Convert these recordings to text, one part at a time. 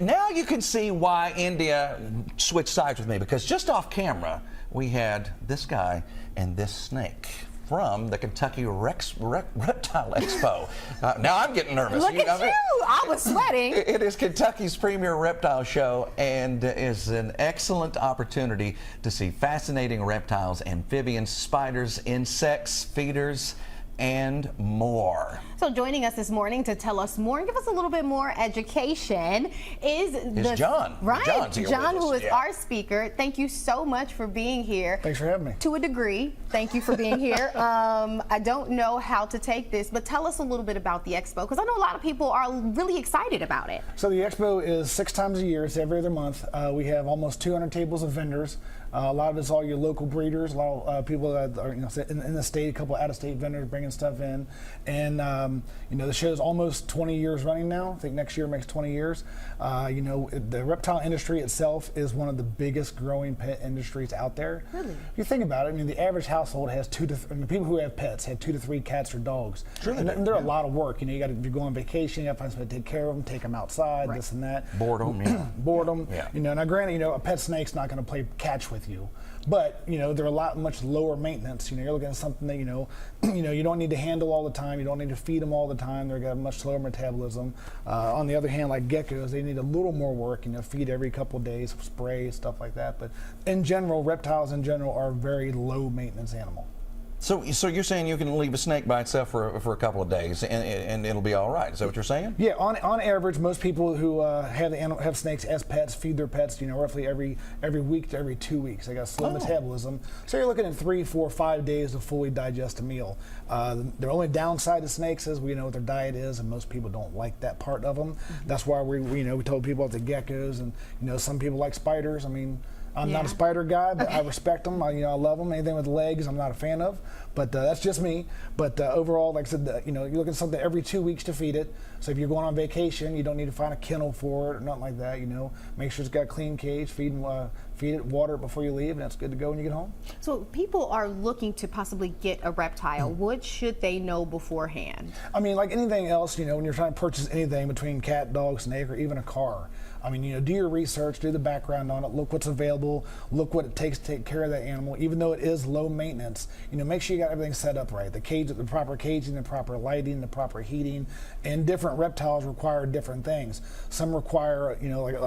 now you can see why India switched sides with me, because just off camera, we had this guy and this snake from the Kentucky Reptile Expo. Now I'm getting nervous. Look at you! I was sweating. It is Kentucky's premier reptile show and is an excellent opportunity to see fascinating reptiles, amphibians, spiders, insects, feeders, and more. So joining us this morning to tell us more and give us a little bit more education is John. Right, John, who is our speaker. Thank you so much for being here. Thanks for having me. To a degree, thank you for being here. I don't know how to take this, but tell us a little bit about the Expo, because I know a lot of people are really excited about it. So the Expo is 6 times a year. It's every other month. We have almost 200 tables of vendors. A lot of it's all your local breeders, a lot of people that are in the state, a couple out-of-state vendors bringing stuff in. And the show's almost 20 years running now. I think next year makes 20 years. The reptile industry itself is one of the biggest growing pet industries out there. Really? If you think about it, I mean, the average household has people who have pets have 2 to 3 cats or dogs. Sure, and they're a lot of work. If you go on vacation, you got to find somebody to take care of them, take them outside, this and that. Boredom, yeah. Boredom. Yeah. Now granted, a pet snake's not going to play catch with you, but they're a lot much lower maintenance. You're looking at something that you don't need to handle all the time. You don't need to feed them all the time. They've got a much slower metabolism. On the other hand, like geckos, they need a little more work. Feed every couple of days, spray, stuff like that. But in general, reptiles in general are a very low maintenance animal. So you're saying you can leave a snake by itself for a couple of days and it'll be all right? Is that what you're saying? Yeah, on average, most people who have snakes as pets feed their pets, roughly every week to every 2 weeks. They got a slow metabolism, so you're looking at 3, 4, 5 days to fully digest a meal. The only downside to snakes is we know what their diet is, and most people don't like that part of them. That's why we told people about the geckos, and some people like spiders. I mean, I'm not a spider guy, but I respect them. I love them. Anything with legs, I'm not a fan of. But that's just me. But overall, like I said, you're looking at something every 2 weeks to feed it. So if you're going on vacation, you don't need to find a kennel for it or nothing like that. Make sure it's got a clean cage. Feed it, water it before you leave, and that's good to go when you get home. So people are looking to possibly get a reptile. What should they know beforehand? I mean, like anything else, when you're trying to purchase anything between cat, dog, snake, or even a car, I mean, do your research, do the background on it, look what's available, look what it takes to take care of that animal. Even though it is low maintenance, make sure you got everything set up right. The cage, the proper caging, the proper lighting, the proper heating, and different reptiles require different things. Some require,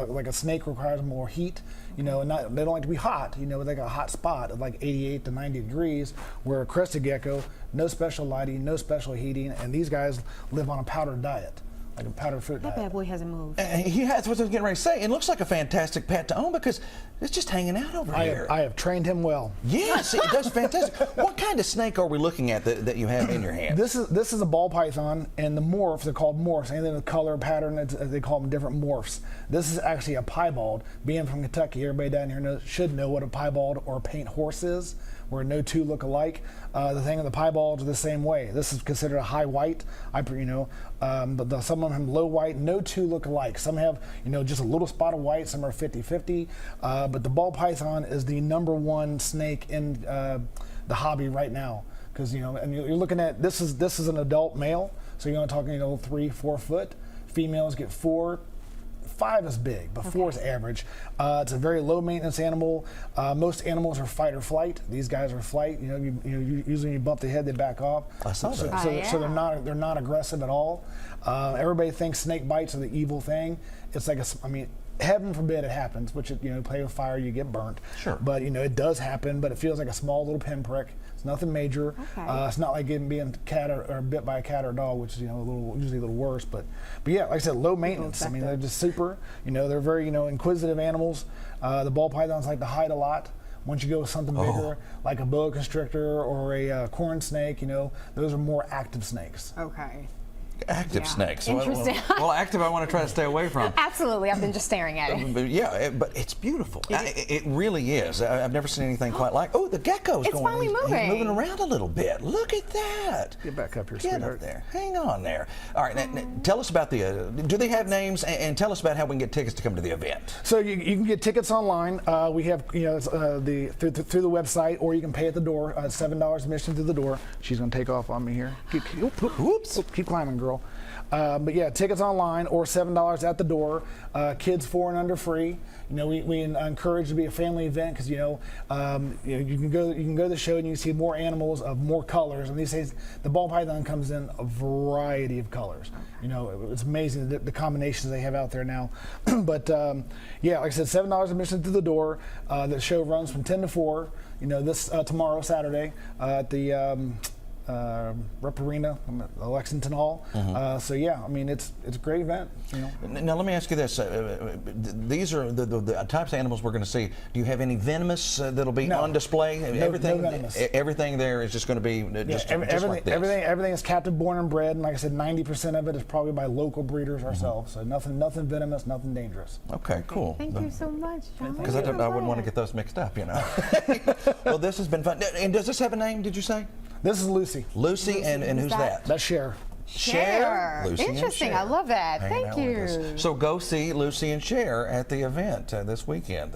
like a snake requires more heat, and they don't like to be hot, like a hot spot of like 88 to 90 degrees, where a crested gecko, no special lighting, no special heating, and these guys live on a powdered diet. Like a powdered fruit diet. That bad boy hasn't moved. He has. What I was getting ready to say. It looks like a fantastic pet to own because it's just hanging out over here. I have trained him well. Yes, it does fantastic. What kind of snake are we looking at that you have in your hand? This is a ball python, and the morphs, they're called morphs. Anything with color, pattern, they call them different morphs. This is actually a piebald. Being from Kentucky, everybody down here should know what a piebald or a paint horse is, where no two look alike. The thing of the piebalds are the same way. This is considered a high white. But some of them have low white. No two look alike. Some have just a little spot of white. Some are 50-50. But the ball python is the #1 snake in the hobby right now, because and you're looking at this is an adult male. So you're talking 3, 4 foot. Females get 4. 5 is big, but 4 is average. It's a very low maintenance animal. Most animals are fight or flight. These guys are flight. Usually when you bump the head, they back off. I saw that. So they're not aggressive at all. Everybody thinks snake bites are the evil thing. It's like heaven forbid it happens, which play with fire, you get burnt. Sure. But it does happen. But it feels like a small little pinprick. It's nothing major. Okay. It's not like being cat or bit by a cat or a dog, which is usually a little worse. But yeah, like I said, low maintenance. I mean, they're just super. They're very inquisitive animals. The ball pythons like to hide a lot. Once you go with something bigger, like a boa constrictor or a corn snake, those are more active snakes. Okay. Active snakes. Interesting. Well, active I want to try to stay away from. Absolutely. I've been just staring at it. But it's beautiful. It really is. I've never seen anything quite like. Oh, the gecko's It's finally moving. He's moving around a little bit. Look at that. Get back up here, Get sweetheart. up there. Hang on there. All right. Now, tell us about do they have names? And tell us about how we can get tickets to come to the event. So you can get tickets online. We have it's, through the website, or you can pay at the door. $7 admission through the door. She's going to take off on me here. Keep climbing, girl. But yeah, tickets online or $7 at the door. Kids 4 and under free. You know, we encourage it to be a family event because you can go to the show and you can see more animals of more colors. And these days, the ball python comes in a variety of colors. You know, it's amazing the combinations they have out there now. But yeah, like I said, $7 admission to the door. The show runs from 10 to 4. You know, this tomorrow, Saturday, at the Rep Arena, Lexington Hall. So yeah, I mean it's a great event. You know. Now let me ask you this: these are the types of animals we're going to see. Do you have any venomous that'll be on display? Everything, no venomous. Everything there is just going to be just like this. Everything is captive born and bred, and like I said, 90% of it is probably by local breeders ourselves. So nothing venomous, nothing dangerous. Okay, cool. Thank you so much, John. Because I wouldn't want to get those mixed up, you know. Well, this has been fun. And does this have a name? Did you say? This is Lucy. Lucy, and who's that? That's Cher. Cher. Lucy and Interesting. Cher. I love that. Hanging Thank out with us. you. So go see Lucy and Cher at the event this weekend.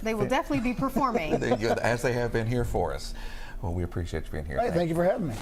They will definitely be performing. as they have been here for us. Well, we appreciate you being here. Hey, thank you for having me.